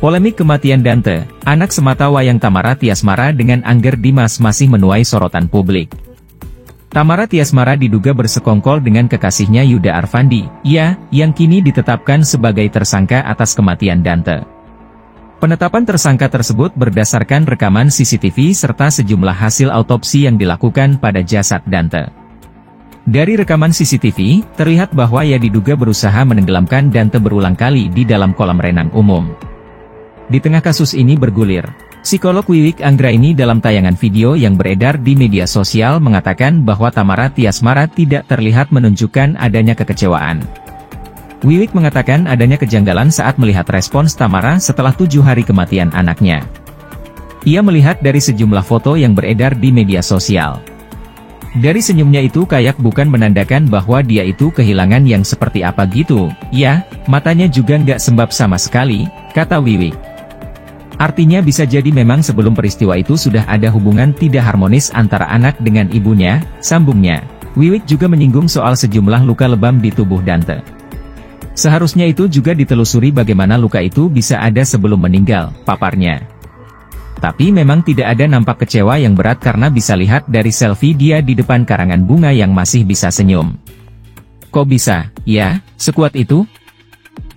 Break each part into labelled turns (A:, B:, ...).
A: Polemik kematian Dante, anak semata wayang Tamara Tiasmara dengan Angger Dimas masih menuai sorotan publik. Tamara Tiasmara diduga bersekongkol dengan kekasihnya Yuda Arfandi, yang kini ditetapkan sebagai tersangka atas kematian Dante. Penetapan tersangka tersebut berdasarkan rekaman CCTV serta sejumlah hasil autopsi yang dilakukan pada jasad Dante. Dari rekaman CCTV, terlihat bahwa ia diduga berusaha menenggelamkan Dante berulang kali di dalam kolam renang umum. Di tengah kasus ini bergulir, psikolog Wiwik Anggraini dalam tayangan video yang beredar di media sosial mengatakan bahwa Tamara Tiasmara tidak terlihat menunjukkan adanya kekecewaan. Wiwik mengatakan adanya kejanggalan saat melihat respons Tamara setelah 7 hari kematian anaknya. Ia melihat dari sejumlah foto yang beredar di media sosial. Dari senyumnya itu kayak bukan menandakan bahwa dia itu kehilangan yang seperti apa gitu, matanya juga nggak sembab sama sekali, kata Wiwik. Artinya bisa jadi memang sebelum peristiwa itu sudah ada hubungan tidak harmonis antara anak dengan ibunya, sambungnya. Wiwik juga menyinggung soal sejumlah luka lebam di tubuh Dante. Seharusnya itu juga ditelusuri bagaimana luka itu bisa ada sebelum meninggal, paparnya. Tapi memang tidak ada nampak kecewa yang berat karena bisa lihat dari selfie dia di depan karangan bunga yang masih bisa senyum. Kok bisa, sekuat itu?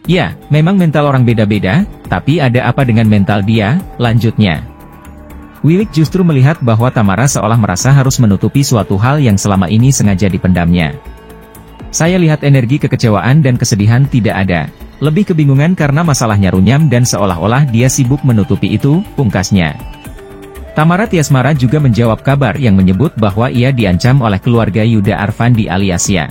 A: Ya, memang mental orang beda-beda, tapi ada apa dengan mental dia, lanjutnya. Wiwik justru melihat bahwa Tamara seolah merasa harus menutupi suatu hal yang selama ini sengaja dipendamnya. Saya lihat energi kekecewaan dan kesedihan tidak ada. Lebih kebingungan karena masalahnya runyam dan seolah-olah dia sibuk menutupi itu, pungkasnya. Tamara Tiasmara juga menjawab kabar yang menyebut bahwa ia diancam oleh keluarga Yuda Arfandi alias Ya.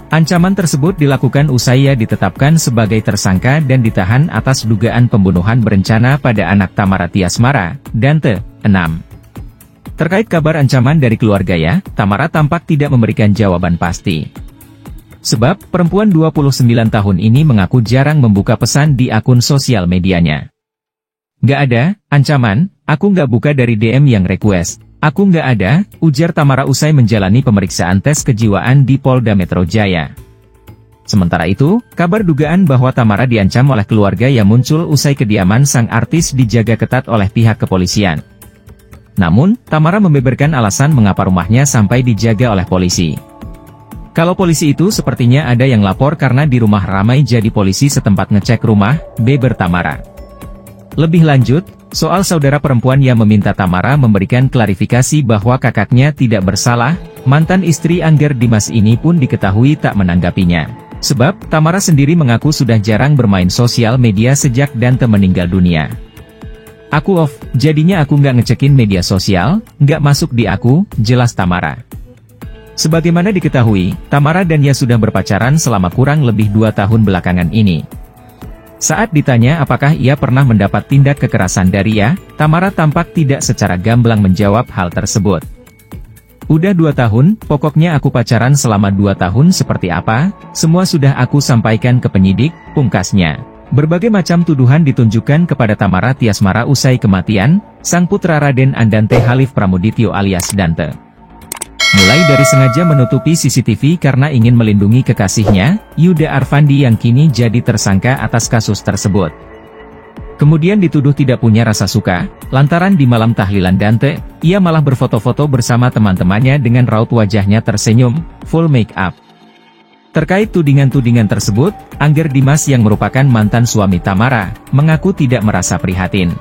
A: Ancaman tersebut dilakukan usai ia ditetapkan sebagai tersangka dan ditahan atas dugaan pembunuhan berencana pada anak Tamara Tiasmara, Dante, 6. Terkait kabar ancaman dari keluarga Ya, Tamara tampak tidak memberikan jawaban pasti. Sebab, perempuan 29 tahun ini mengaku jarang membuka pesan di akun sosial medianya. Gak ada, ancaman, aku gak buka dari DM yang request. Aku nggak ada, ujar Tamara usai menjalani pemeriksaan tes kejiwaan di Polda Metro Jaya. Sementara itu, kabar dugaan bahwa Tamara diancam oleh keluarga yang muncul usai kediaman sang artis dijaga ketat oleh pihak kepolisian. Namun, Tamara membeberkan alasan mengapa rumahnya sampai dijaga oleh polisi. Kalau polisi itu sepertinya ada yang lapor karena di rumah ramai jadi polisi setempat ngecek rumah, beber Tamara. Lebih lanjut, soal saudara perempuan yang meminta Tamara memberikan klarifikasi bahwa kakaknya tidak bersalah, mantan istri Angger Dimas ini pun diketahui tak menanggapinya. Sebab, Tamara sendiri mengaku sudah jarang bermain sosial media sejak Dante meninggal dunia. Aku off, jadinya aku nggak ngecekin media sosial, nggak masuk di aku, jelas Tamara. Sebagaimana diketahui, Tamara dan Ya sudah berpacaran selama kurang lebih 2 tahun belakangan ini. Saat ditanya apakah ia pernah mendapat tindak kekerasan dari Ya, Tamara tampak tidak secara gamblang menjawab hal tersebut. Udah 2 tahun, pokoknya aku pacaran selama 2 tahun seperti apa, semua sudah aku sampaikan ke penyidik, pungkasnya. Berbagai macam tuduhan ditunjukkan kepada Tamara Tiasmara usai kematian, sang putra Raden Andante Halif Pramudityo alias Dante. Mulai dari sengaja menutupi CCTV karena ingin melindungi kekasihnya, Yuda Arfandi yang kini jadi tersangka atas kasus tersebut. Kemudian dituduh tidak punya rasa suka, lantaran di malam tahlilan Dante, ia malah berfoto-foto bersama teman-temannya dengan raut wajahnya tersenyum, full make up. Terkait tudingan-tudingan tersebut, Angger Dimas yang merupakan mantan suami Tamara, mengaku tidak merasa prihatin.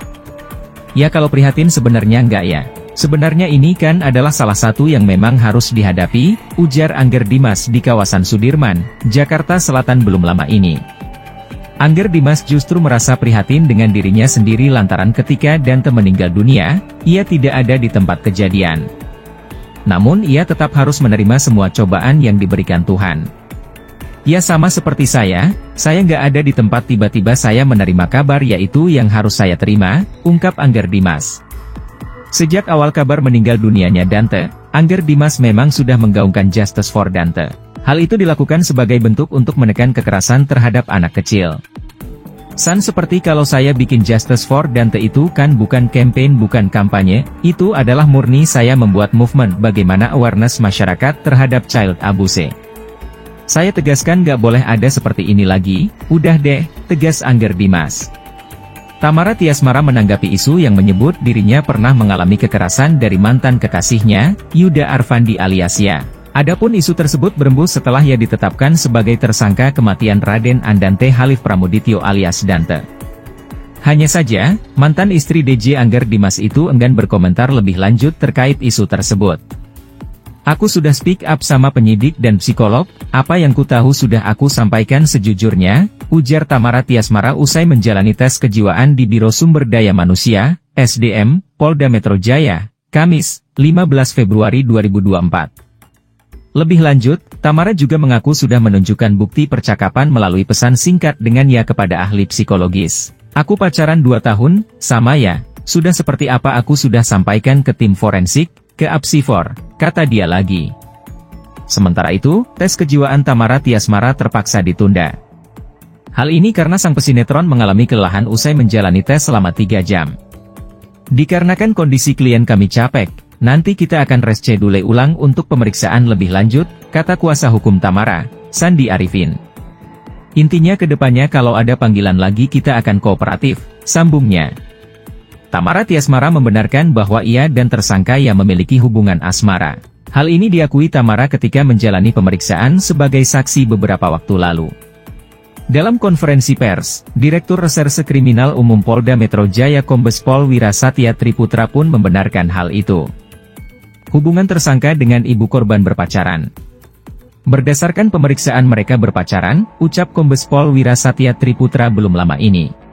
A: Ya kalau prihatin sebenarnya enggak ya. Sebenarnya ini kan adalah salah satu yang memang harus dihadapi, ujar Angger Dimas di kawasan Sudirman, Jakarta Selatan belum lama ini. Angger Dimas justru merasa prihatin dengan dirinya sendiri lantaran ketika Dante meninggal dunia, ia tidak ada di tempat kejadian. Namun ia tetap harus menerima semua cobaan yang diberikan Tuhan. Ya sama seperti saya nggak ada di tempat tiba-tiba saya menerima kabar yaitu yang harus saya terima, ungkap Angger Dimas. Sejak awal kabar meninggal dunianya Dante, Angger Dimas memang sudah menggaungkan Justice for Dante. Hal itu dilakukan sebagai bentuk untuk menekan kekerasan terhadap anak kecil. San seperti kalau saya bikin Justice for Dante itu kan bukan campaign bukan kampanye, itu adalah murni saya membuat movement bagaimana awareness masyarakat terhadap child abuse. Saya tegaskan gak boleh ada seperti ini lagi, udah deh, tegas Angger Dimas. Tamara Tiasmara menanggapi isu yang menyebut dirinya pernah mengalami kekerasan dari mantan kekasihnya, Yuda Arfandi alias Ya. Adapun isu tersebut berembus setelah ia ditetapkan sebagai tersangka kematian Raden Andante Halif Pramudityo alias Dante. Hanya saja, mantan istri DJ Angger Dimas itu enggan berkomentar lebih lanjut terkait isu tersebut. Aku sudah speak up sama penyidik dan psikolog, apa yang ku tahu sudah aku sampaikan sejujurnya, ujar Tamara Tiasmara usai menjalani tes kejiwaan di Biro Sumber Daya Manusia, SDM, Polda Metro Jaya, Kamis, 15 Februari 2024. Lebih lanjut, Tamara juga mengaku sudah menunjukkan bukti percakapan melalui pesan singkat dengan Ya kepada ahli psikologis. Aku pacaran 2 tahun, sama Ya, sudah seperti apa aku sudah sampaikan ke tim forensik, ke Apsifor, kata dia lagi. Sementara itu, tes kejiwaan Tamara Tiasmara terpaksa ditunda. Hal ini karena sang pesinetron mengalami kelelahan usai menjalani tes selama 3 jam. Dikarenakan kondisi klien kami capek, nanti kita akan reschedule ulang untuk pemeriksaan lebih lanjut, kata kuasa hukum Tamara, Sandi Arifin. Intinya kedepannya kalau ada panggilan lagi kita akan kooperatif, sambungnya. Tamara Tiasmara membenarkan bahwa ia dan tersangka Ya memiliki hubungan asmara. Hal ini diakui Tamara ketika menjalani pemeriksaan sebagai saksi beberapa waktu lalu. Dalam konferensi pers, Direktur Reserse Kriminal Umum Polda Metro Jaya Kombes Pol Wira Satya Triputra pun membenarkan hal itu. Hubungan tersangka dengan ibu korban berpacaran. Berdasarkan pemeriksaan mereka berpacaran, ucap Kombes Pol Wira Satya Triputra belum lama ini.